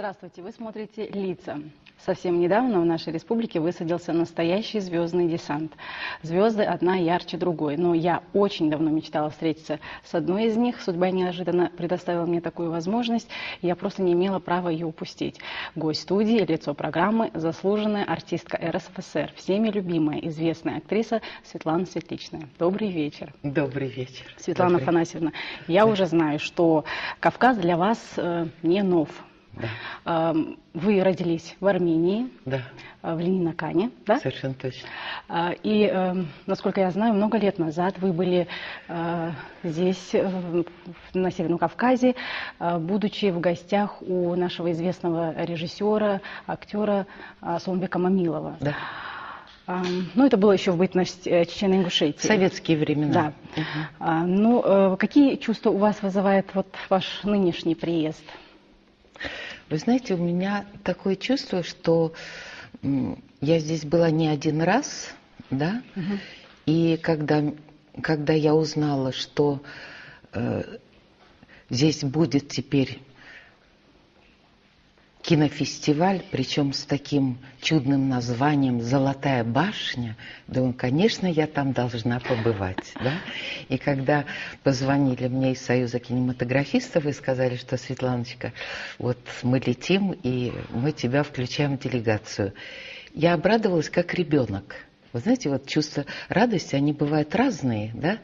Здравствуйте, вы смотрите «Лица». Совсем недавно в нашей республике высадился настоящий звездный десант. Звезды одна ярче другой, но я очень давно мечтала встретиться с одной из них. Судьба неожиданно предоставила мне такую возможность, и я просто не имела права ее упустить. Гость студии, лицо программы, заслуженная артистка РСФСР, всеми любимая, известная актриса Светлана Светличная. Добрый вечер. Добрый вечер. Светлана Афанасьевна, я уже знаю, что Кавказ для вас не нов. Да. Вы родились в Армении, Да. в Ленинакане, да? Совершенно точно. И, насколько я знаю, много лет назад вы были здесь, на Северном Кавказе, будучи в гостях у нашего известного режиссера, актера Сомбека Мамилова. Да. Ну, это было еще в бытность Чечено-Ингушетии. В советские времена. Да. Ну, какие чувства у вас вызывает вот ваш нынешний приезд? Вы знаете, у меня такое чувство, что я здесь была не один раз, да, и когда я узнала, что здесь будет теперь кинофестиваль, причем с таким чудным названием «Золотая башня», думаю, конечно, я там должна побывать, да? И когда позвонили мне из Союза кинематографистов и сказали, что, Светланочка, вот мы летим, и мы тебя включаем в делегацию, я обрадовалась как ребенок. Вы знаете, вот чувства радости, они бывают разные, да?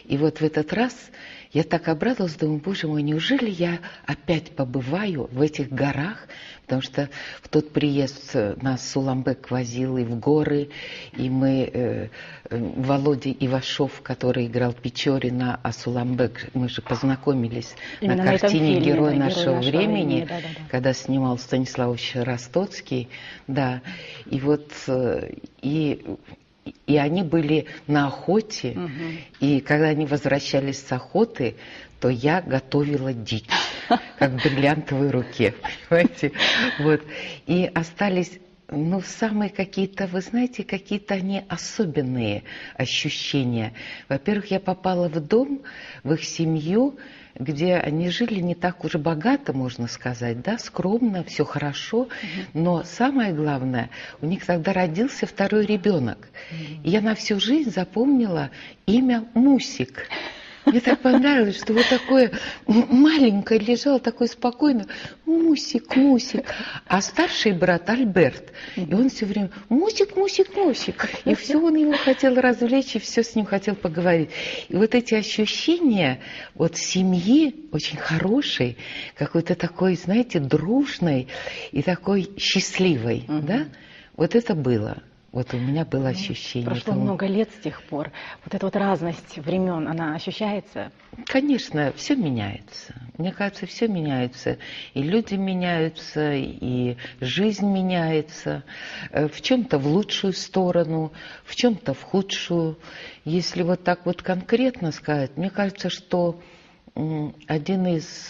И вот в этот раз я так обрадовалась, думаю, боже мой, неужели я опять побываю в этих горах? Потому что в тот приезд нас Суламбек возил и в горы, и мы, Володя Ивашов, который играл Печорина, а Суламбек, мы же познакомились именно на картине «Герой нашего времени», когда снимал Станиславович Ростоцкий, да, и вот, и они были на охоте, и когда они возвращались с охоты, то я готовила дичь, как в бриллиантовой руке, понимаете? Вот. И остались, ну, самые какие-то, вы знаете, какие-то они особенные ощущения. Во-первых, я попала в дом, в их семью, где они жили не так уж богато, можно сказать, да, скромно, все хорошо, но самое главное, у них тогда родился второй ребенок. И я на всю жизнь запомнила имя Мусик. Мне так понравилось, что вот такое маленькое лежало, такое спокойное, Мусик, Мусик. А старший брат Альберт, и он все время Мусик, Мусик, Мусик. И все он его хотел развлечь, и все с ним хотел поговорить. И вот эти ощущения вот семьи очень хорошей, какой-то такой, знаете, дружной и такой счастливой, да, вот это было. Вот у меня было ощущение. Прошло много лет с тех пор. Вот эта вот разность времен, она ощущается? Конечно, все меняется. Мне кажется, все меняется. И люди меняются, и жизнь меняется. В чем-то в лучшую сторону, в чем-то в худшую. Если вот так вот конкретно сказать, мне кажется, что один из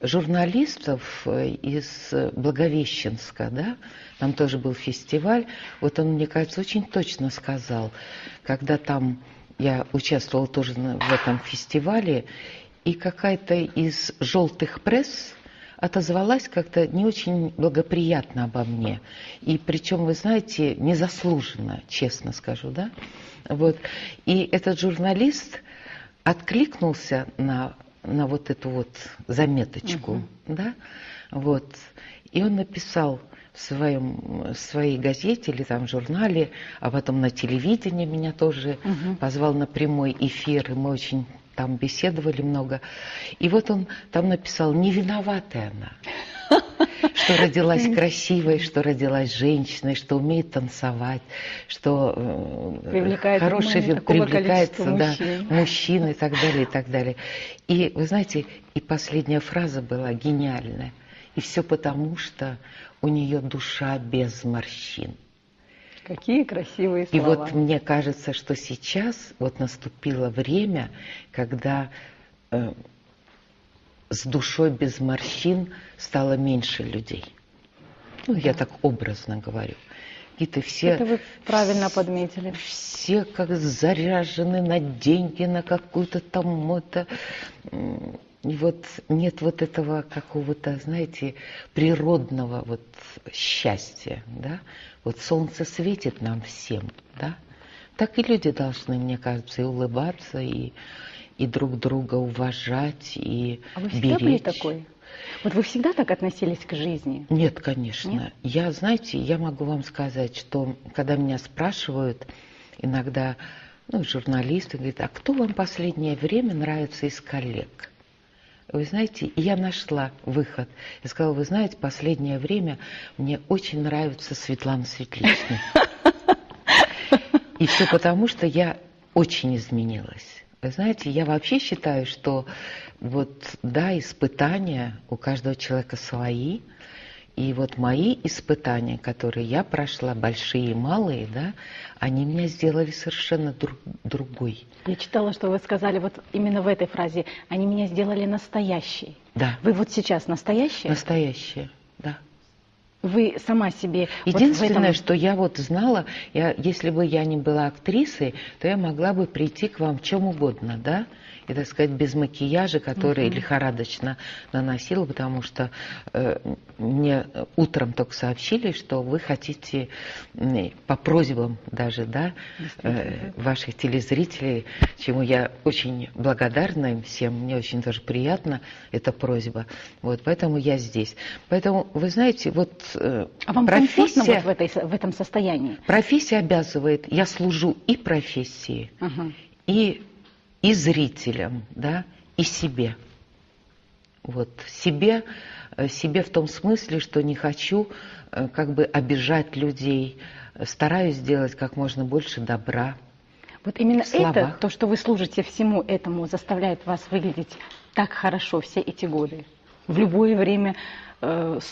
журналистов из Благовещенска, да, там тоже был фестиваль, вот он, мне кажется, очень точно сказал, когда там я участвовала тоже в этом фестивале, и какая-то из желтых пресс отозвалась как-то не очень благоприятно обо мне. И причем, вы знаете, незаслуженно, честно скажу, да. Вот. И этот журналист откликнулся на вот эту вот заметочку, да, вот, и он написал в своей газете или там журнале, а потом на телевидении меня тоже позвал на прямой эфир, и мы очень там беседовали много, и вот он там написал: не виноватая она, что родилась красивой, что родилась женщиной, что умеет танцевать, что хороший вид привлекается, да, мужчин и так далее, и так далее. И, вы знаете, и последняя фраза была гениальная. И все потому, что у нее душа без морщин. Какие красивые слова. И вот мне кажется, что сейчас вот наступило время, когда с душой без морщин стало меньше людей. Ну, я так образно говорю. Какие-то все... Это вы правильно подметили. Все как заряжены на деньги, на какую-то там это... И вот нет вот этого какого-то, знаете, природного вот счастья, да. Вот солнце светит нам всем, да. Так и люди должны, мне кажется, и улыбаться, и друг друга уважать, и А вы всегда были беречь. такой? Вот вы всегда так относились к жизни? Нет, конечно. Нет? Я, знаете, я могу вам сказать, что когда меня спрашивают иногда, ну, журналисты, говорят, а кто вам последнее время нравится из коллег? Вы знаете, и я нашла выход. Я сказала, вы знаете, последнее время мне очень нравится Светлана Светличная. И все потому, что я очень изменилась. Вы знаете, я вообще считаю, что вот, да, испытания у каждого человека свои. И вот мои испытания, которые я прошла, большие и малые, да, они меня сделали совершенно другой. Я читала, что вы сказали вот именно в этой фразе, они меня сделали настоящей. Да. Вы вот сейчас настоящая? Настоящая, да. Вы сама себе... Единственное, вот в этом... что я вот знала, если бы я не была актрисой, то я могла бы прийти к вам в чем угодно, да, и, так сказать, без макияжа, который лихорадочно наносила, потому что мне утром только сообщили, что вы хотите по просьбам даже, да, ваших телезрителей, чему я очень благодарна им всем, мне очень тоже приятно эта просьба, вот, поэтому я здесь. Поэтому, вы знаете, вот А вам комфортно вот в этом состоянии? Профессия обязывает, я служу и профессии, и зрителям, да, и себе. Вот, себе в том смысле, что не хочу как бы обижать людей, стараюсь сделать как можно больше добра. Вот именно это, то, что вы служите всему этому, заставляет вас выглядеть так хорошо все эти годы, в любое время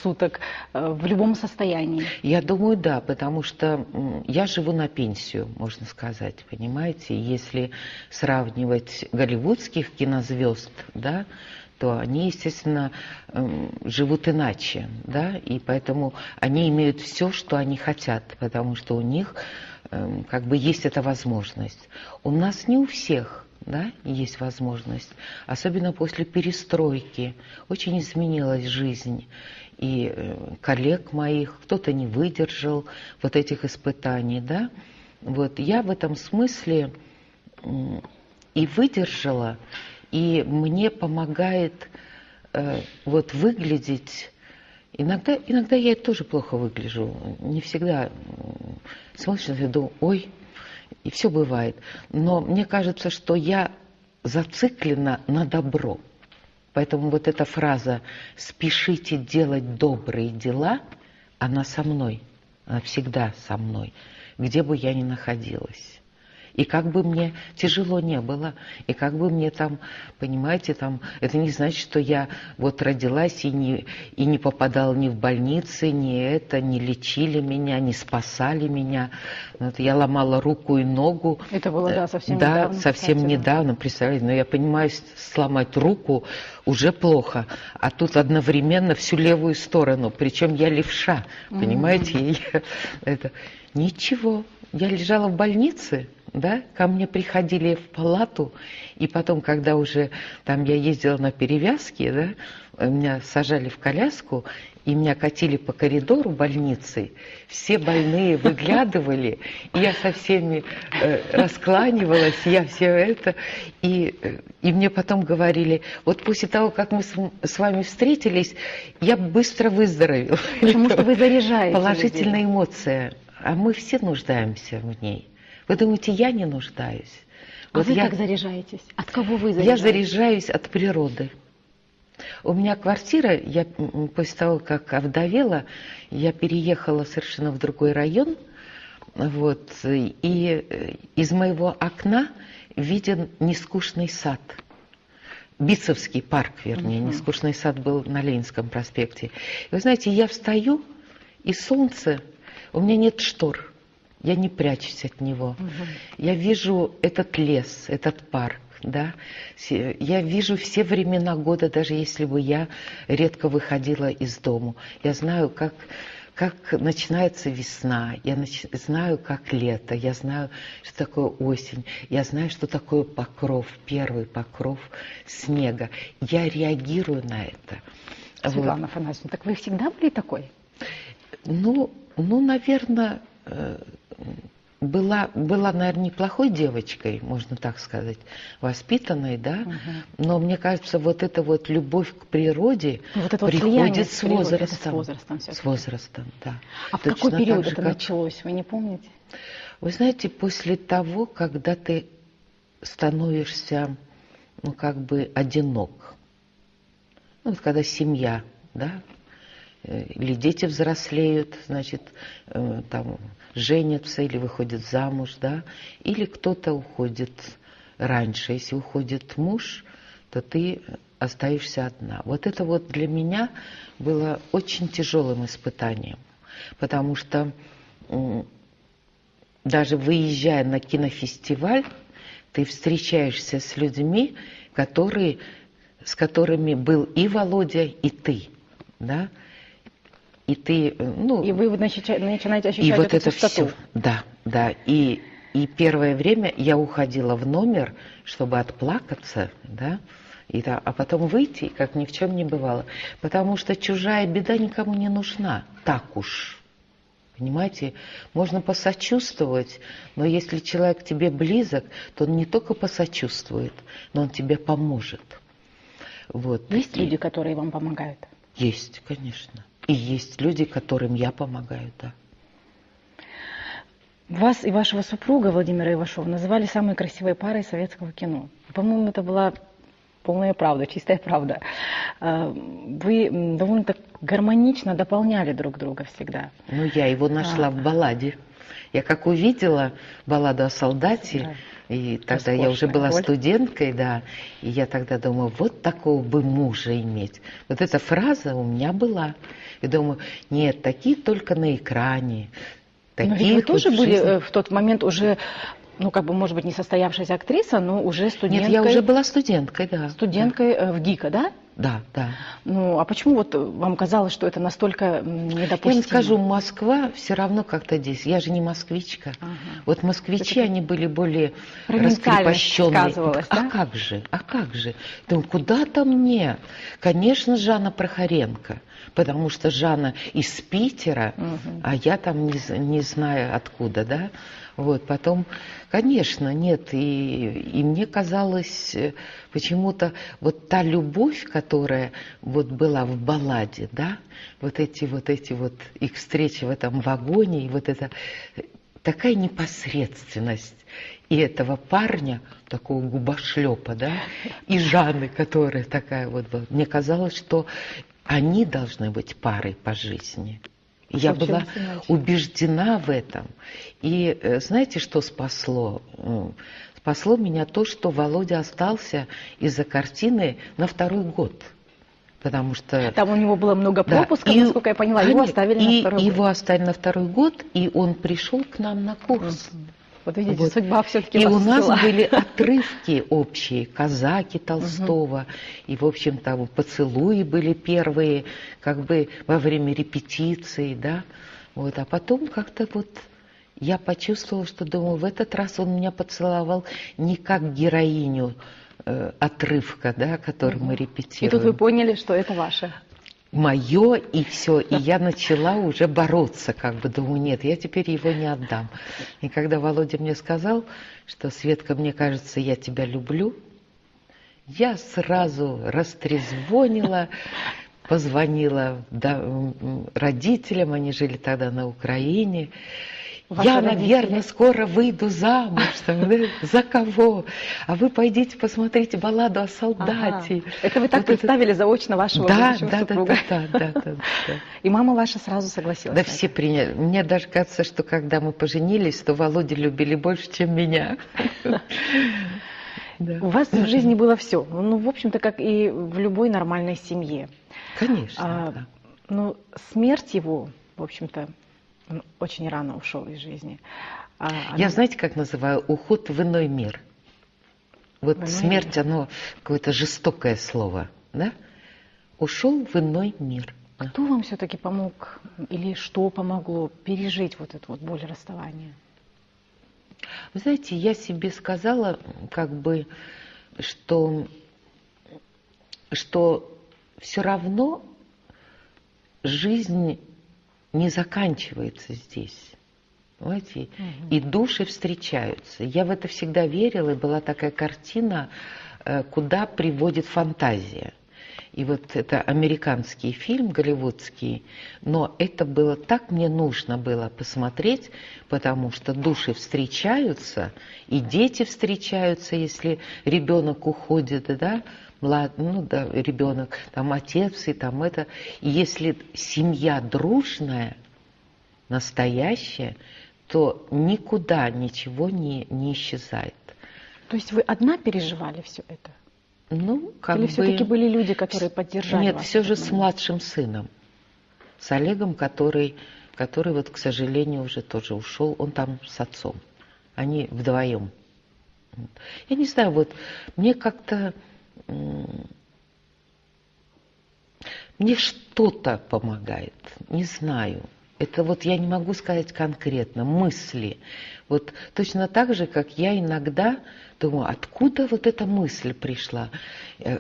суток, в любом состоянии. Я думаю, да, потому что я живу на пенсию, можно сказать, понимаете. Если сравнивать голливудских кинозвезд, да, то они, естественно, живут иначе, да, и поэтому они имеют все, что они хотят, потому что у них как бы есть эта возможность. У нас не у всех. Да, есть возможность, особенно после перестройки, очень изменилась жизнь, и коллег моих, кто-то не выдержал вот этих испытаний, да, вот я в этом смысле и выдержала, и мне помогает вот выглядеть, иногда я тоже плохо выгляжу, не всегда смотришь на виду, ой, и все бывает. Но мне кажется, что я зациклена на добро. Поэтому вот эта фраза «спешите делать добрые дела», она со мной, она всегда со мной, где бы я ни находилась. И как бы мне тяжело не было, и как бы мне там, понимаете, там, это не значит, что я вот родилась и не попадала ни в больницы, не лечили меня, не спасали меня. Вот я ломала руку и ногу. Это было, да, совсем недавно. Да, совсем кстати, недавно, представляете. Но я понимаю, сломать руку уже плохо, а тут одновременно всю левую сторону, причем я левша, понимаете. Ничего, я лежала в больнице. Да, ко мне приходили в палату, и потом, когда уже там я ездила на перевязки, да, меня сажали в коляску, и меня катили по коридору больницы, все больные выглядывали, и я со всеми раскланивалась, я все это, и мне потом говорили, вот после того, как мы с вами встретились, я быстро выздоровела. Потому что вы заряжаете положительная людей. Эмоция, а мы все нуждаемся в ней. Вы думаете, я не нуждаюсь? А вот вы как заряжаетесь? От кого вы заряжаетесь? Я заряжаюсь от природы. У меня квартира, я после того, как овдовела, я переехала совершенно в другой район, вот, и из моего окна виден нескучный сад. Битцевский парк, вернее, нескучный сад был на Ленинском проспекте. И вы знаете, я встаю, и солнце, у меня нет штор. Я не прячусь от него. Я вижу этот лес, этот парк, да. Я вижу все времена года, даже если бы я редко выходила из дому. Я знаю, как как начинается весна, знаю, как лето, я знаю, что такое осень, я знаю, что такое покров, первый покров снега. Я реагирую на это. Светлана Афанасьевна, так вы всегда были такой? Ну, наверное, была, наверное, неплохой девочкой, можно так сказать, воспитанной, да, но мне кажется, вот эта вот любовь к природе вот это приходит вот с возрастом. с возрастом, с возрастом, да. А в Точно какой период так же, это как... началось, вы не помните? Вы знаете, после того, когда ты становишься, ну, как бы одинок, ну, вот когда семья, да, или дети взрослеют, значит, там, женятся или выходят замуж, да, или кто-то уходит раньше. Если уходит муж, то ты остаешься одна. Вот это вот для меня было очень тяжелым испытанием, потому что даже выезжая на кинофестиваль, ты встречаешься с людьми, с которыми был и Володя, и ты, да, и ты, ну... И вы начинаете ощущать и вот эту это пустоту. все, да, и первое время я уходила в номер, чтобы отплакаться, да, а потом выйти, как ни в чем не бывало, потому что чужая беда никому не нужна, так уж. Понимаете, можно посочувствовать, но если человек тебе близок, то он не только посочувствует, но он тебе поможет. Вот. Есть люди, которые вам помогают? Есть, конечно. И есть люди, которым я помогаю, да. Вас и вашего супруга Владимира Ивашова называли самой красивой парой советского кино. По-моему, это была полная правда, чистая правда. Вы довольно так гармонично дополняли друг друга всегда. Ну, я его нашла в балладе. Я как увидела балладу о солдате, да. И тогда я уже была студенткой, да, и я тогда думаю, вот такого бы мужа иметь. Вот эта фраза у меня была. И думаю, нет, такие только на экране. Но ведь вы тоже были в тот момент уже, ну, как бы, может быть, не состоявшаяся актриса, но уже студенткой. Нет, я уже была студенткой, да. Студенткой в ГИКа, да? Да, да. Ну, а почему вот вам казалось, что это настолько недопустимо? Я вам скажу, Москва все равно как-то здесь. Я же не москвичка. Ага. Вот москвичи, они были более раскрепощенные. Да? А как же? Думаю, куда-то мне? Конечно, Жанна Прохоренко. Потому что Жанна из Питера, а я там не знаю откуда, да? Вот, потом, конечно, нет, и мне казалось почему-то вот та любовь, которая вот была в балладе, да, вот эти их встречи в этом вагоне, и вот это такая непосредственность и этого парня, такого губошлепа, да, и Жанны, которая такая вот была. Мне казалось, что они должны быть парой по жизни. Я была убеждена в этом. И знаете, что спасло? Спасло меня то, что Володя остался из-за картины на второй год. Потому что... Там у него было много пропусков, да, насколько я поняла, его оставили на второй год. Его оставили на второй год, и он пришел к нам на курс. Вот видите, вот. Судьба все-таки и вас у нас взяла. были отрывки общие, казаки Толстого, и, в общем-то, поцелуи были первые, как бы во время репетиции, да, вот, а потом как-то вот я почувствовала, что, думаю, в этот раз он меня поцеловал не как героиню отрывка, да, который мы репетируем. И тут вы поняли, что это ваше. Мое, и все. И я начала уже бороться, как бы, думаю, нет, я теперь его не отдам. И когда Володя мне сказал, что, Светка, мне кажется, я тебя люблю, я сразу растрезвонила, позвонила родителям, они жили тогда на Украине. Я, наверное, скоро выйду замуж. За кого? А вы пойдите посмотрите балладу о солдате. Ага. Это вы так вот представили заочно вашего будущего супруга? Да. И мама ваша сразу согласилась? Да, все приняли. Мне даже кажется, что когда мы поженились, то Володю любили больше, чем меня. У вас в жизни было все. Ну, в общем-то, как и в любой нормальной семье. Конечно. Но смерть его, в общем-то, он очень рано ушел из жизни. Я, знаете, как называю? Уход в иной мир. Вот смерть, оно какое-то жестокое слово, да? Ушел в иной мир. Кто вам все-таки помог или что помогло пережить вот эту вот боль расставания? Вы знаете, я себе сказала, как бы, что все равно жизнь не заканчивается здесь. Понимаете? И души встречаются. Я в это всегда верила, и была такая картина, куда приводит фантазия. И вот это американский фильм, голливудский, но это было так, мне нужно было посмотреть, потому что души встречаются, и дети встречаются, если ребенок уходит, да, ребенок, там отец и там это. И если семья дружная, настоящая, то никуда ничего не исчезает. То есть вы одна переживали все это? Ну, как Или бы... все-таки были люди, которые поддержали Нет, вас? все же с младшим сыном, с Олегом, который вот, к сожалению, уже тоже ушел, он там с отцом. Они вдвоем. Я не знаю, вот мне как-то... Мне что-то помогает, не знаю. Это вот я не могу сказать конкретно, мысли. Вот точно так же, как я иногда думаю, откуда вот эта мысль пришла,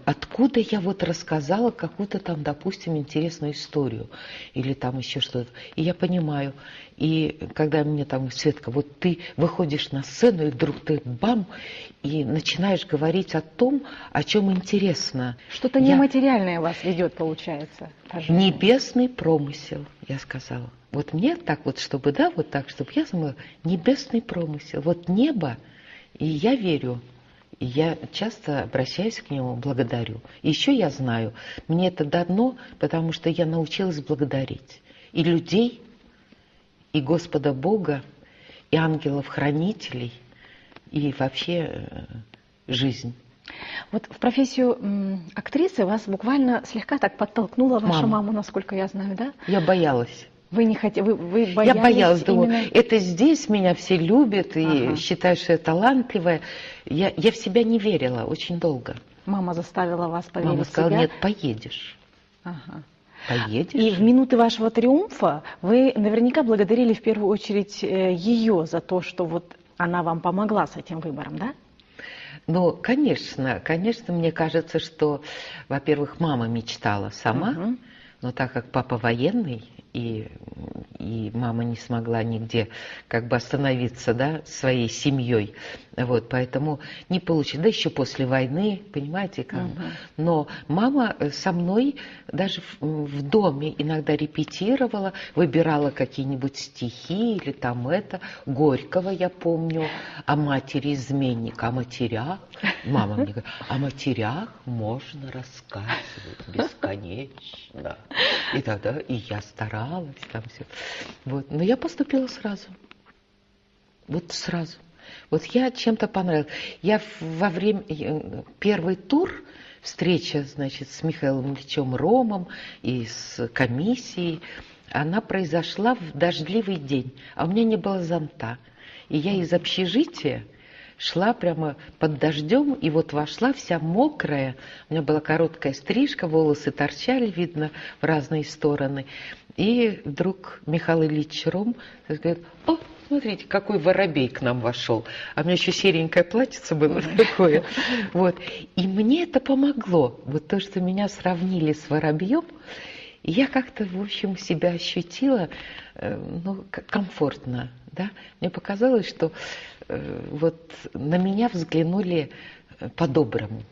откуда я вот рассказала какую-то там, допустим, интересную историю или там еще что-то. И я понимаю, и когда мне там, Светка, вот ты выходишь на сцену, и вдруг ты бам, и начинаешь говорить о том, о чем интересно. Что-то нематериальное вас ведет, получается. Небесный промысел, я сказала. Вот мне так вот, чтобы, да, вот так, чтобы я думала, небесный промысел. Вот небо, и я верю, и я часто обращаюсь к нему, благодарю. И еще я знаю, мне это дано, потому что я научилась благодарить. И людей, и Господа Бога, и ангелов-хранителей, и вообще жизнь. Вот в профессию актрисы вас буквально слегка так подтолкнула ваша мама, насколько я знаю, да? Я боялась. Вы не хотели, вы боялись? Я боялась, именно... думаю, это здесь меня все любят и считают, что я талантливая. Я в себя не верила очень долго. Мама заставила вас поверить в себя? Мама сказала, нет, поедешь. Ага. Поедешь. И в минуты вашего триумфа вы наверняка благодарили в первую очередь ее за то, что вот она вам помогла с этим выбором, да? Ну, конечно, мне кажется, что, во-первых, мама мечтала сама, но так как папа военный, и мама не смогла нигде как бы остановиться, да, своей семьей, вот, поэтому не получилось, да еще после войны, понимаете, как бы. Но мама со мной даже в доме иногда репетировала, выбирала какие-нибудь стихи или там это, Горького я помню, о матери-изменника, о матерях, мама мне говорит, о матерях можно рассказывать бесконечно, и тогда и я старалась там все. Вот. Но я поступила сразу. Вот сразу. Вот я чем-то понравилась. Я во время... Первый тур, встреча, значит, с Михаилом Ильичем Ромом и с комиссией, она произошла в дождливый день. А у меня не было зонта. И я из общежития шла прямо под дождем, и вот вошла вся мокрая. У меня была короткая стрижка, волосы торчали, видно, в разные стороны. И вдруг Михаил Ильич Ром говорит, о, смотрите, какой воробей к нам вошел. А у меня еще серенькое платьице было такое. Вот. И мне это помогло. Вот то, что меня сравнили с воробьем, и я как-то, в общем, себя ощутила комфортно. Да? Мне показалось, что вот на меня взглянули по-доброму.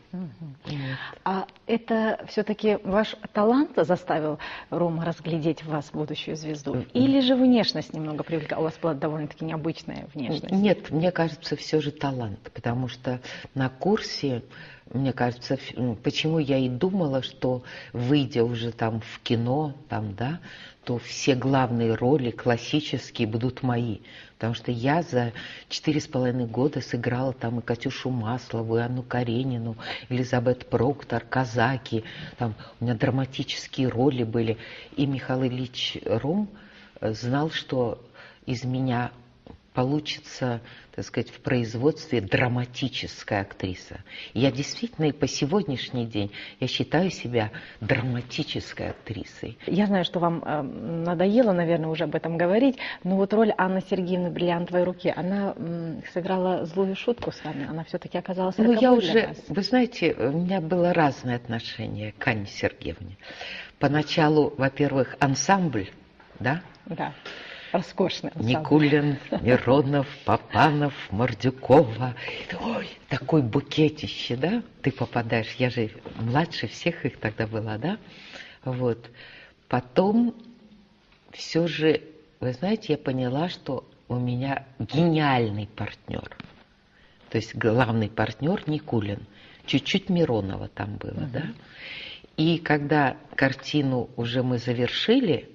А это все-таки ваш талант заставил Рома разглядеть в вас будущую звезду? Или же внешность немного привлекла? У вас была довольно-таки необычная внешность. Нет, мне кажется, все же талант. Потому что на курсе, мне кажется, почему я и думала, что выйдя уже там в кино, там, да, то все главные роли классические будут мои. Потому что я за 4,5 года сыграла там и Катюшу Маслову, и Анну Каренину, Элизабет Проктор, казаки. Там у меня драматические роли были. И Михаил Ильич Ром знал, что из меня получится, так сказать, в производстве драматическая актриса. Я действительно и по сегодняшний день я считаю себя драматической актрисой. Я знаю, что вам надоело, наверное, уже об этом говорить, но вот роль Анны Сергеевны в «Бриллиантовой руке», она сыграла злую шутку с вами, она все-таки оказалась роковой я для уже, вас. вы знаете, у меня было разное отношение к Анне Сергеевне. Поначалу, во-первых, ансамбль, да? Да. Роскошный ансамбль. Никулин, Миронов, Папанов, Мордюкова. Ой, такой букетище, да? Ты попадаешь, я же младше всех их тогда была, да? Вот. Потом все же, вы знаете, я поняла, что у меня гениальный партнер. То есть главный партнер Никулин. Чуть-чуть Миронова там было, да? И когда картину уже мы завершили,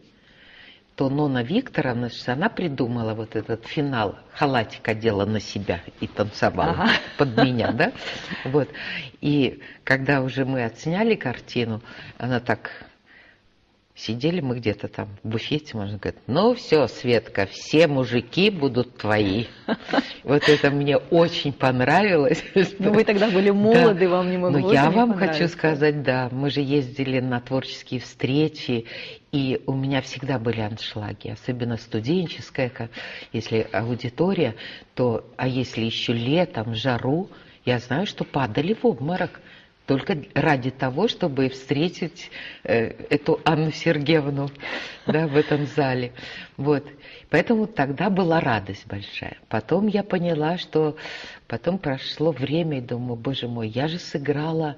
то Нона Викторовна, она придумала вот этот финал, халатик одела на себя и танцевала под меня, да? Вот. И когда уже мы отсняли картину, она так... Сидели мы где-то там в буфете, можно говорить, ну все, Светка, все мужики будут твои. Вот это мне очень понравилось. Ну вы тогда были молоды, вам не могло Но я вам хочу сказать, да, мы же ездили на творческие встречи, и у меня всегда были аншлаги, особенно студенческая, если аудитория, то, а если еще летом, в жару, я знаю, что падали в обморок. Только ради того, чтобы встретить эту Анну Сергеевну, да, в этом зале. Вот. Поэтому тогда была радость большая. Потом я поняла, что потом прошло время, и думаю, боже мой, я же сыграла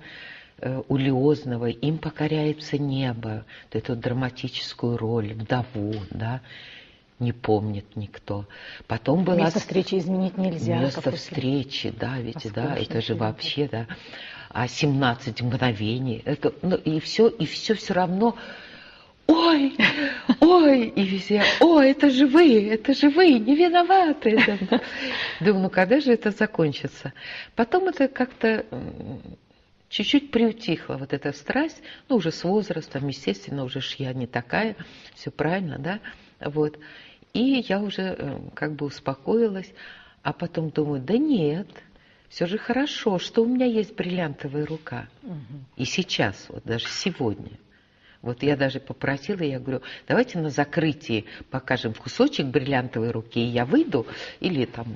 у Лиозного «Им покоряется небо», эту драматическую роль, вдову, да, не помнит никто. Потом была... Место встречи изменить нельзя. Место встречи, да, ведь, да, это же вообще, да. А 17 мгновений, это, ну, и все равно, ой, и везде, ой, это же вы, не виноваты. Думаю, ну когда же это закончится? Потом это как-то чуть-чуть приутихла, вот эта страсть, ну, уже с возрастом, естественно, уже ж я не такая, все правильно, да, вот. И я уже как бы успокоилась, а потом думаю, да нет, все же хорошо, что у меня есть бриллиантовая рука. И сейчас, вот даже сегодня. Вот я даже попросила, я говорю, давайте на закрытии покажем кусочек бриллиантовой руки, и я выйду, или там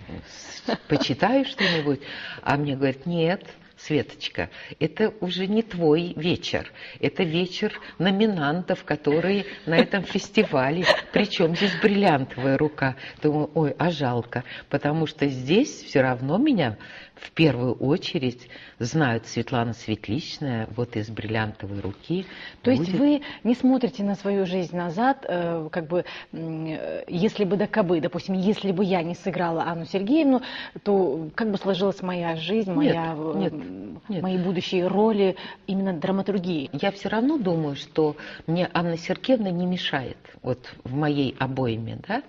почитаю что-нибудь. А мне говорят, нет, Светочка, это уже не твой вечер, это вечер номинантов, которые на этом фестивале. Причем здесь бриллиантовая рука. Думаю, ой, а жалко, потому что здесь все равно меня в первую очередь знают Светлана Светличная, вот из бриллиантовой руки. То есть вы не смотрите на свою жизнь назад, как бы, если бы да кабы, допустим, если бы я не сыграла Анну Сергеевну, то как бы сложилась моя жизнь, мои будущие роли, именно драматургии? Я все равно думаю, что мне Анна Сергеевна не мешает, вот в моей обойме, да?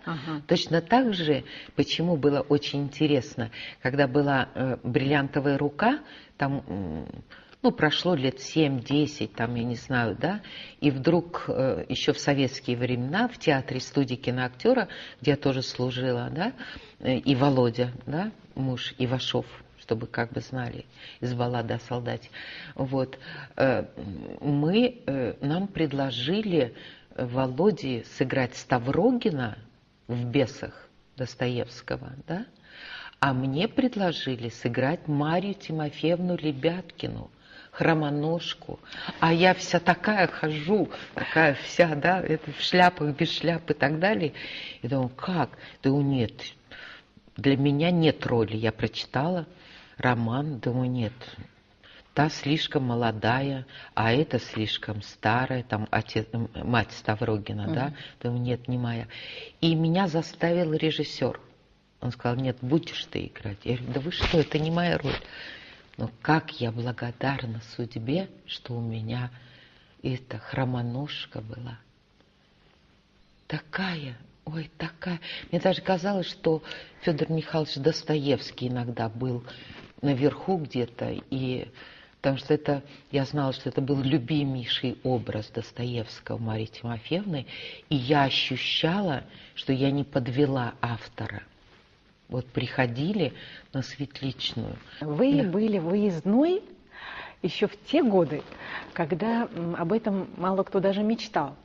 Точно так же, почему было очень интересно, когда была бриллиантовая рука, там, ну, прошло лет 7-10, там, я не знаю, да, и вдруг еще в советские времена в театре студии киноактера, где я тоже служила, да, и Володя, да, муж Ивашов, чтобы как бы знали, из баллады о солдате, вот, нам предложили Володе сыграть Ставрогина в «Бесах» Достоевского, да, а мне предложили сыграть Марию Тимофеевну Лебяткину, хромоножку. А я вся такая хожу, такая вся, да, это в шляпах, без шляп и так далее. И думаю, как? Думаю, нет, для меня нет роли. Я прочитала роман, думаю, нет, та слишком молодая, а эта слишком старая, там мать Ставрогина, да, думаю, нет, не моя. И меня заставил режиссер. Он сказал, нет, будешь ты играть. Я говорю, да вы что, это не моя роль. Но как я благодарна судьбе, что у меня эта хромоножка была. Такая, ой, такая. Мне даже казалось, что Федор Михайлович Достоевский иногда был наверху где-то, и потому что это, я знала, что это был любимейший образ Достоевского Марии Тимофеевны, и я ощущала, что я не подвела автора. вот приходили на Светличную. Вы Да. были выездной еще в те годы, когда об этом мало кто даже мечтал.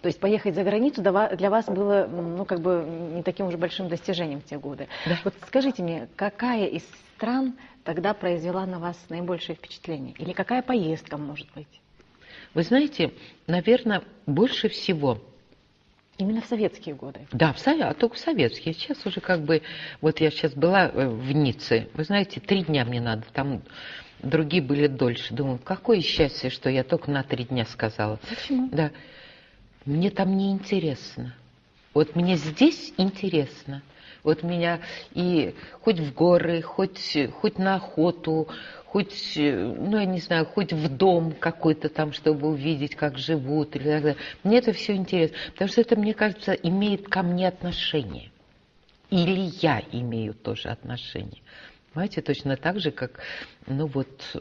То есть поехать за границу для вас было, ну, как бы не таким уж большим достижением в те годы. Да. Вот скажите мне, какая из стран тогда произвела на вас наибольшее впечатление? Или какая поездка, может быть? Вы знаете, наверное, больше всего... Именно в советские годы. Да, а только в советские. Сейчас уже как бы... Вот я сейчас была в Ницце. Вы знаете, 3 дня мне надо. Там другие были дольше. Думаю, какое счастье, что я только на 3 дня сказала. Почему? Да. Мне там не интересно. Вот мне здесь интересно. Вот меня и хоть в горы, хоть на охоту, хоть, ну, я не знаю, хоть в дом какой-то там, чтобы увидеть, как живут. Или так далее. Мне это все интересно. Потому что это, мне кажется, имеет ко мне отношение. Или я имею тоже отношение. Понимаете, точно так же, как, ну вот...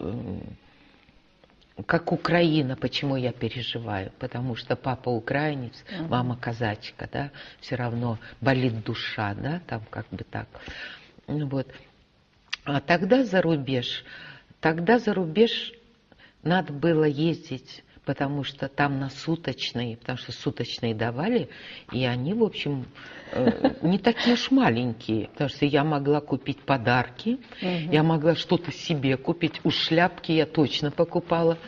Как Украина, почему я переживаю? Потому что папа украинец, мама казачка, да, все равно болит душа, да, там как бы так. Вот. А тогда за рубеж надо было ездить, потому что там на суточные, потому что суточные давали, и они, в общем, не такие уж маленькие, потому что я могла купить подарки, я могла что-то себе купить, уж шляпки я точно покупала,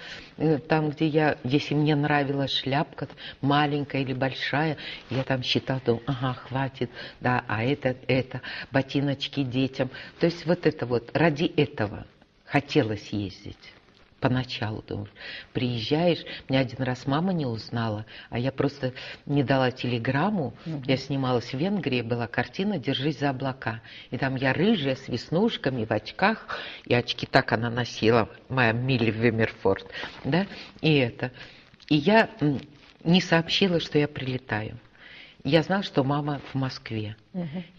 там, если мне нравилась шляпка, маленькая или большая, я там считала, думаю, ага, хватит, да, а это, ботиночки детям, то есть вот это вот, ради этого хотелось ездить. Поначалу, думаешь, приезжаешь, меня один раз мама не узнала, а я просто не дала телеграмму, я снималась в Венгрии, была картина «Держись за облака», и там я рыжая, с веснушками, в очках, и очки так она носила, моя Милли Виммерфорд, да, и я не сообщила, что я прилетаю. Я знала, что мама в Москве.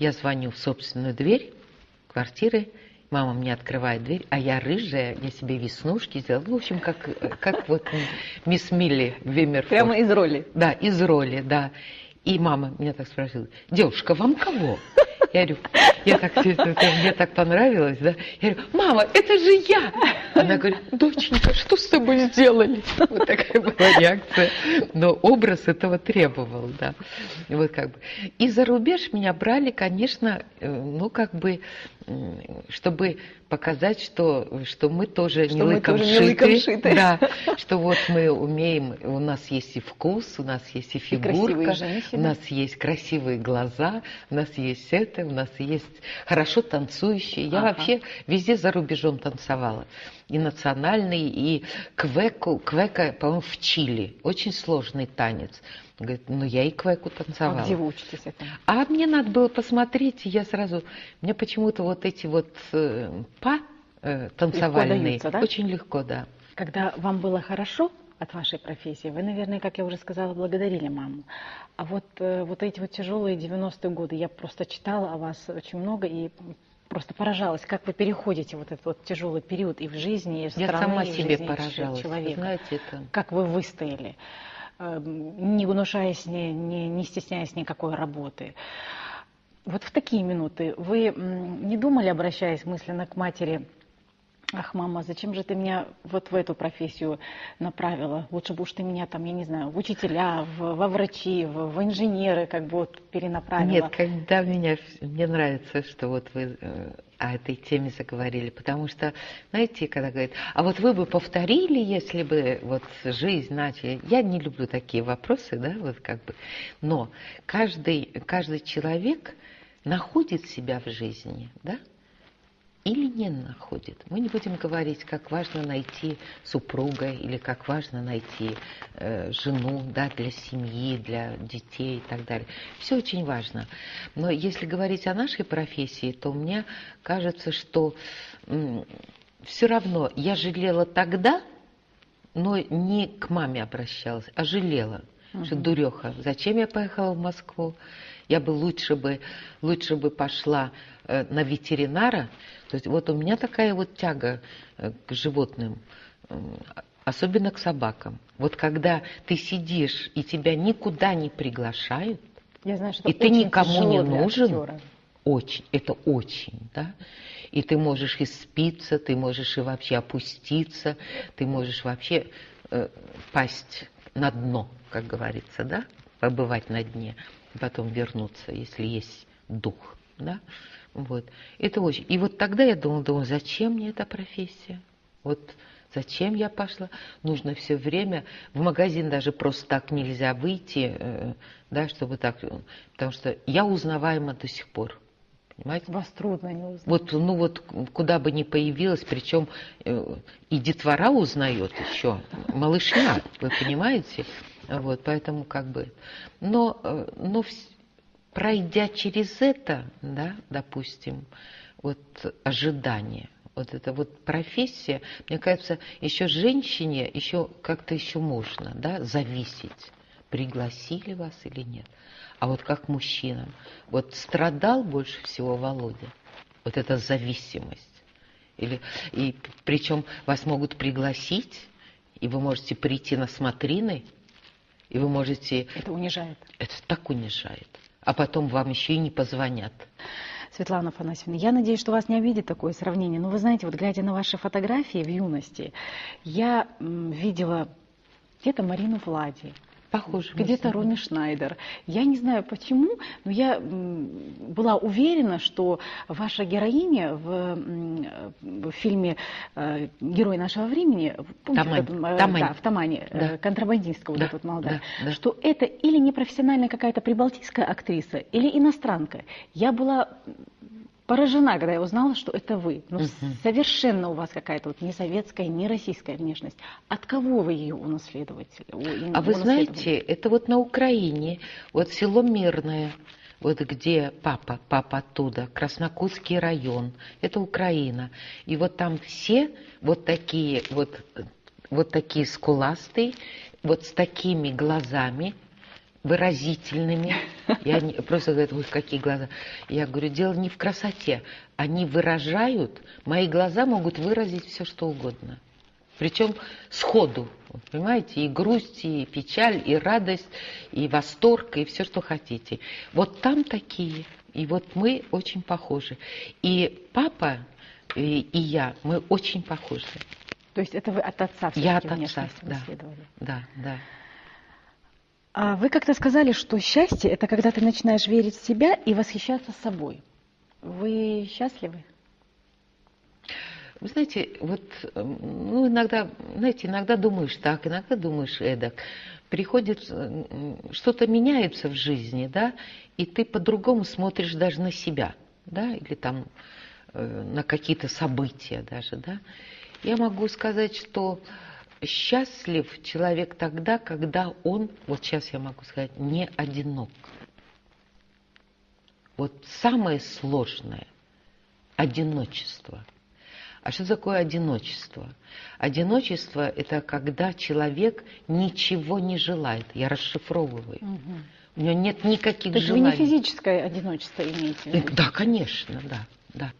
Я звоню в собственную дверь квартиры, мама мне открывает дверь, а я рыжая, я себе веснушки сделала. В общем, как вот мисс Милли Виммерфорд. Прямо из роли. Да, из роли, да. И мама меня так спросила, девушка, вам кого? Я говорю, мне так понравилось, да. Я говорю, мама, это же я! Она говорит, доченька, что с тобой сделали? Вот такая была реакция. Но образ этого требовал, да. Вот как бы. И за рубеж меня брали, конечно, ну как бы, чтобы показать, что мы тоже не лыком шиты. Да, что вот мы умеем, у нас есть и вкус, у нас есть и фигурка, у нас есть красивые глаза, у нас есть это, у нас есть хорошо танцующие. Я вообще везде за рубежом танцевала. И национальный, и квека, по-моему, в Чили. Очень сложный танец. Говорит, ну я и квеку танцевала. А где вы учитесь этому? А мне надо было посмотреть, и я сразу... Мне почему-то вот эти вот танцевальные... Легко даются, да? Очень легко, да. Когда вам было хорошо от вашей профессии, вы, наверное, как я уже сказала, благодарили маму. А вот эти вот тяжелые 90-е годы, я просто читала о вас очень много и просто поражалась, как вы переходите вот этот вот тяжелый период и в жизни, и в стране, я сама и в себе жизни поражалась. человека. Знаете, это... Как вы выстояли, не гнушаясь, не стесняясь никакой работы. Вот в такие минуты вы не думали, обращаясь мысленно к матери, ах, мама, зачем же ты меня вот в эту профессию направила? Лучше бы уж ты меня там, я не знаю, в учителя, во врачи, в инженеры как бы вот перенаправила. Нет, когда мне нравится, что вот вы о этой теме заговорили, потому что, знаете, когда говорят, а вот вы бы повторили, если бы вот жизнь начали. Я не люблю такие вопросы, да, вот как бы. Но каждый человек находит себя в жизни, да? Или не находит. Мы не будем говорить, как важно найти супруга или как важно найти жену, да, для семьи, для детей и так далее. Все очень важно. Но если говорить о нашей профессии, то мне кажется, что все равно я жалела тогда, но не к маме обращалась, а жалела. Что дуреха, зачем я поехала в Москву? Я бы лучше бы пошла на ветеринара. То есть вот у меня такая вот тяга к животным, особенно к собакам. Вот когда ты сидишь и тебя никуда не приглашают, Я знаю, что и ты очень никому не тяжело для нужен, актера. очень, это очень, да. И ты можешь и спиться, ты можешь и вообще опуститься, ты можешь вообще пасть на дно, как говорится, да, побывать на дне, потом вернуться, если есть дух, да. Вот. Это очень. И вот тогда я думала, зачем мне эта профессия? Вот зачем я пошла? Нужно все время, в магазин даже просто так нельзя выйти, да, чтобы так, потому что я узнаваема до сих пор. Понимаете? Вас трудно не узнать. Вот, ну вот, куда бы ни появилась, причем и детвора узнает еще, малышня, вы понимаете? Вот, поэтому как бы, но пройдя через это, да, допустим, вот ожидание, вот эта вот профессия, мне кажется, еще женщине еще как-то еще можно, да, зависеть, пригласили вас или нет. А вот как мужчинам, вот страдал больше всего Володя, вот эта зависимость. И причем вас могут пригласить, и вы можете прийти на смотрины, и вы можете... Это унижает. Это так унижает. А потом вам еще и не позвонят. Светлана Афанасьевна, я надеюсь, что вас не обидит такое сравнение. Но вы знаете, вот глядя на ваши фотографии в юности, я видела где-то Марину Влади, Похоже. где-то Роми Шнайдер. Я не знаю почему, но я была уверена, что ваша героиня в фильме «Герой нашего времени», помните, Тамань. Да, в «Тамане», да. Контрабандистка, вот да, эта вот молодая, да. что это или непрофессиональная какая-то прибалтийская актриса, или иностранка. Я была поражена, когда я узнала, что это вы. Ну, совершенно у вас какая-то вот не советская, не российская внешность. От кого вы ее унаследовали? А вы знаете, это вот на Украине, вот село Мирное, вот где папа оттуда, Краснокутский район, это Украина. И вот там все вот такие скуластые, вот с такими глазами, выразительными. Я просто говорю, ой, какие глаза. Я говорю, дело не в красоте. Они выражают, мои глаза могут выразить все, что угодно. Причем сходу, понимаете, и грусть, и печаль, и радость, и восторг, и все, что хотите. Вот там такие. И вот мы очень похожи. И папа, и я, мы очень похожи. То есть это вы от отца Я от все-таки отца, наследовали? Да. А вы как-то сказали, что счастье – это когда ты начинаешь верить в себя и восхищаться собой. Вы счастливы? Вы знаете, вот, ну, иногда думаешь так, иногда думаешь эдак. Приходит, что-то меняется в жизни, да, и ты по-другому смотришь даже на себя, да, или там на какие-то события даже, да. Я могу сказать, что счастлив человек тогда, когда он, вот сейчас я могу сказать, не одинок. Вот самое сложное – одиночество. А что такое одиночество? Одиночество – это когда человек ничего не желает. Я расшифровываю. У него нет никаких желаний. То есть вы не физическое одиночество имеете в виду? Да, конечно, да.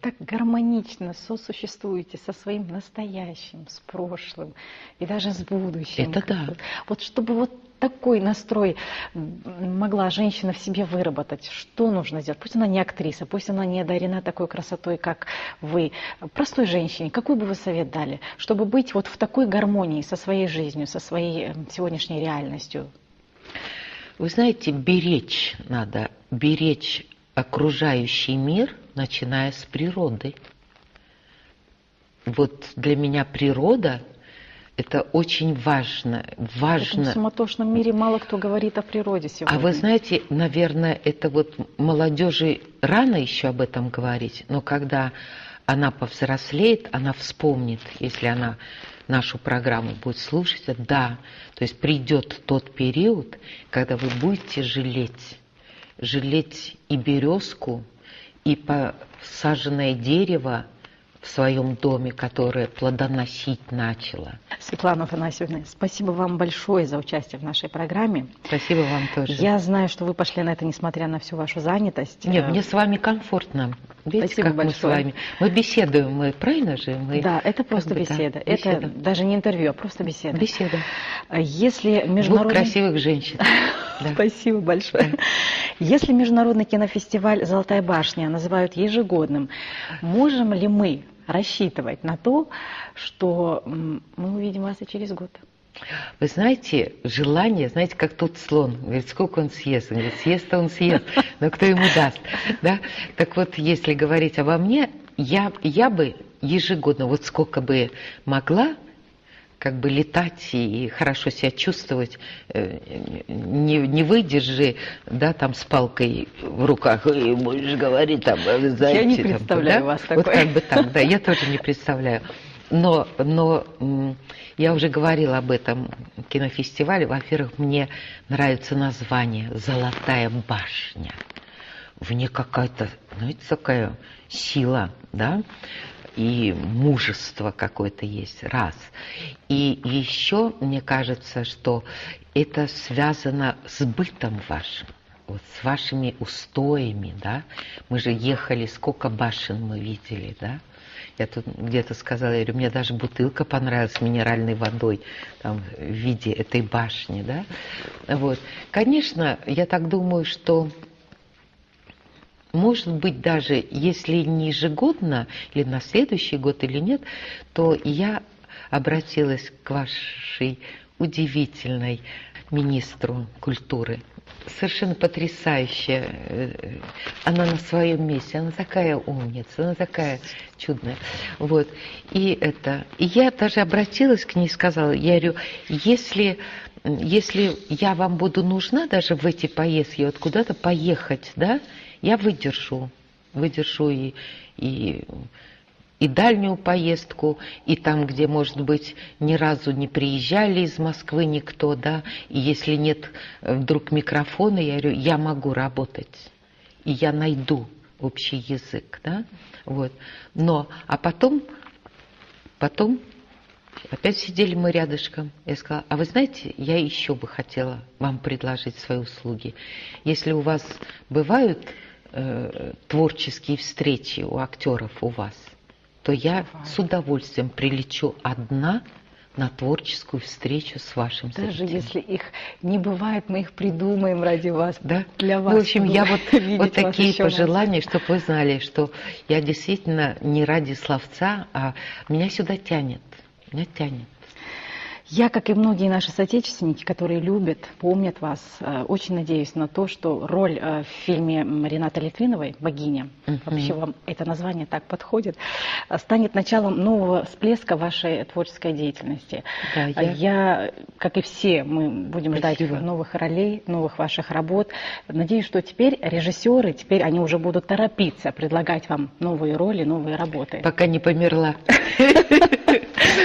Так гармонично сосуществуете со своим настоящим, с прошлым и даже с будущим. Это да. Вот чтобы вот такой настрой могла женщина в себе выработать, что нужно сделать? Пусть она не актриса, пусть она не одарена такой красотой, как вы. Простой женщине, какой бы вы совет дали, чтобы быть вот в такой гармонии со своей жизнью, со своей сегодняшней реальностью? Вы знаете, беречь надо, беречь окружающий мир, начиная с природы. Вот для меня природа – это очень важно. В этом суматошном мире мало кто говорит о природе сегодня. А вы знаете, наверное, это вот молодежи рано еще об этом говорить, но когда она повзрослеет, она вспомнит, если она нашу программу будет слушать, да, то есть придет тот период, когда вы будете жалеть и березку, и посаженное дерево в своем доме, которое плодоносить начало. Светлана Афанасьевна, спасибо вам большое за участие в нашей программе. Спасибо вам тоже. Я знаю, что вы пошли на это, несмотря на всю вашу занятость. Нет, мне с вами комфортно. Видите, спасибо как большое. Мы с вами. Мы беседуем, мы правильно же? Да, это просто беседа. Да, беседа. Это даже не интервью, а просто беседа. Беседа. Если международный... Двух красивых женщин. Спасибо большое. Если Международный кинофестиваль «Золотая башня» называют ежегодным, можем ли мы рассчитывать на то, что мы увидим вас и через год? Вы знаете, желание, знаете, как тот слон, говорит, сколько он съест? Он говорит, съест-то он съест, но кто ему даст? Да? Так вот, если говорить обо мне, я бы ежегодно, вот сколько бы могла, как бы летать и хорошо себя чувствовать, не выдержи, да, там с палкой в руках, и будешь говорить там, знаете, я не там, представляю да? вас такой. Вот как бы так, да, я тоже не представляю. Но я уже говорила об этом кинофестивале. Во-первых, мне нравится название «Золотая башня». В ней какая-то, знаете, такая сила, да, и мужество какое-то есть, раз. И еще мне кажется, что это связано с бытом вашим, вот с вашими устоями, да. Мы же ехали, сколько башен мы видели, да. Я тут где-то сказала, я говорю, мне даже бутылка понравилась с минеральной водой там, в виде этой башни, да. Вот. Конечно, я так думаю, что может быть, даже если не ежегодно, или на следующий год, или нет, то я обратилась к вашей удивительной министру культуры. Совершенно потрясающая. Она на своем месте, она такая умница, она такая чудная. Вот. И я даже обратилась к ней и сказала, я говорю, если я вам буду нужна даже в эти поездки, вот куда-то поехать, да, я выдержу и дальнюю поездку, и там, где, может быть, ни разу не приезжали из Москвы никто, да, и если нет вдруг микрофона, я говорю, я могу работать, и я найду общий язык, да, вот. Но, а потом опять сидели мы рядышком. Я сказала, а вы знаете, я еще бы хотела вам предложить свои услуги. Если у вас бывают творческие встречи у актеров у вас, то я с удовольствием прилечу одна на творческую встречу с вашим Даже зрителем. если их не бывает, мы их придумаем ради вас, да? для вас. Ну, в общем, я вот такие еще пожелания, чтобы вы знали, что я действительно не ради словца, а меня сюда тянет. Меня тянет. Я, как и многие наши соотечественники, которые любят, помнят вас, очень надеюсь на то, что роль в фильме Ренаты Литвиновой «Богиня», вообще вам это название так подходит, станет началом нового всплеска вашей творческой деятельности. Да, я, как и все, мы будем Спасибо. ждать новых ролей, новых ваших работ. Надеюсь, что теперь режиссеры, теперь они уже будут торопиться предлагать вам новые роли, новые работы. Пока не померла.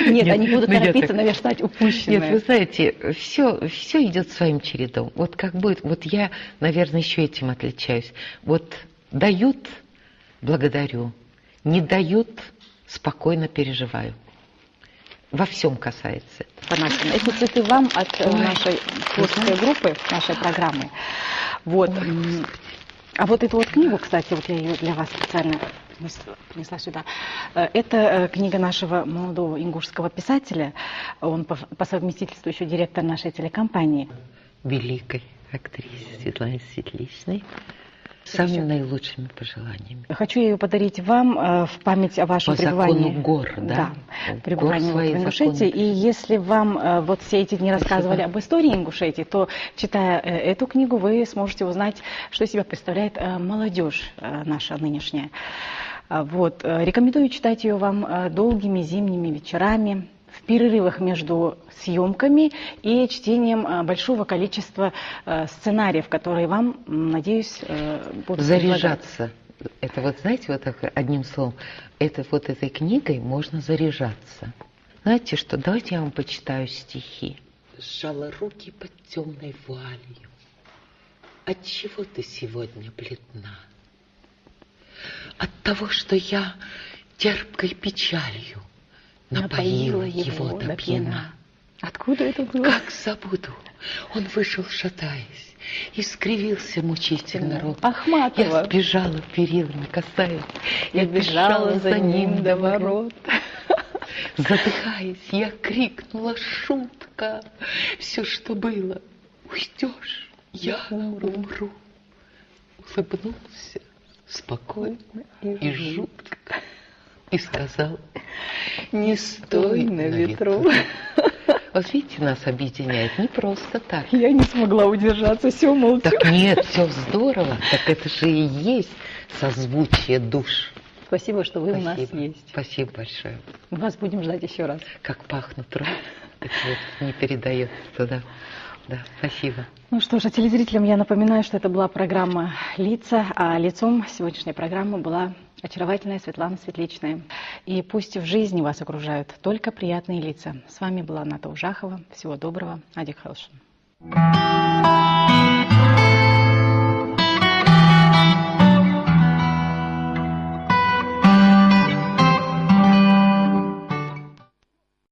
Нет, они будут торопиться наверстать упущенное. Нет, вы знаете, все идет своим чередом. Вот как будет, вот я, наверное, еще этим отличаюсь. Вот дают, благодарю, не дают, спокойно переживаю. Во всем касается. Понятно. Это цветы вам от нашей творческой группы, нашей программы. Вот. А вот эту вот книгу, кстати, вот я ее для вас специально принесла сюда. Это книга нашего молодого ингушского писателя. Он по совместительству еще директор нашей телекомпании. Великой актрисе Светлане Светличной. С самыми наилучшими пожеланиями. Хочу ее подарить вам в память о вашем пребывании. По закону гор, да? Пребывании в Ингушетии. И если вам вот все эти дни рассказывали об истории Ингушетии, то, читая эту книгу, вы сможете узнать, что из себя представляет молодежь наша нынешняя. Вот. Рекомендую читать ее вам долгими зимними вечерами, в перерывах между съемками и чтением большого количества сценариев, которые вам, надеюсь, будут заряжаться. Это вот, знаете, вот так одним словом, вот этой книгой можно заряжаться. Знаете что, давайте я вам почитаю стихи. Сжала руки под темной вуалью. Отчего ты сегодня бледна? От того, что я терпкой печалью напоила его до пьяна. Откуда это было? Как забуду. Он вышел, шатаясь, и скривился мучительно рот. Ахматова. Я сбежала перил, не касаясь. Я бежала за ним до ворот. Задыхаясь, я крикнула: шутка! Все, что было, уйдешь, я умру. улыбнулся спокойно и жутко и сказал: не стой на ветру. Вот видите, нас объединяет не просто так. Я не смогла удержаться, все молчу. Так нет, все здорово. Так это же и есть созвучие душ. Спасибо, что вы у нас Спасибо. есть. Спасибо большое. Мы вас будем ждать еще раз. Как пахнут розы. Это вот не передается туда. Да, спасибо. Ну что же, телезрителям я напоминаю, что это была программа «Лица», а лицом сегодняшней программы была очаровательная Светлана Светличная. И пусть в жизни вас окружают только приятные лица. С вами была Ната Ужахова. Всего доброго. Адик Хелшин.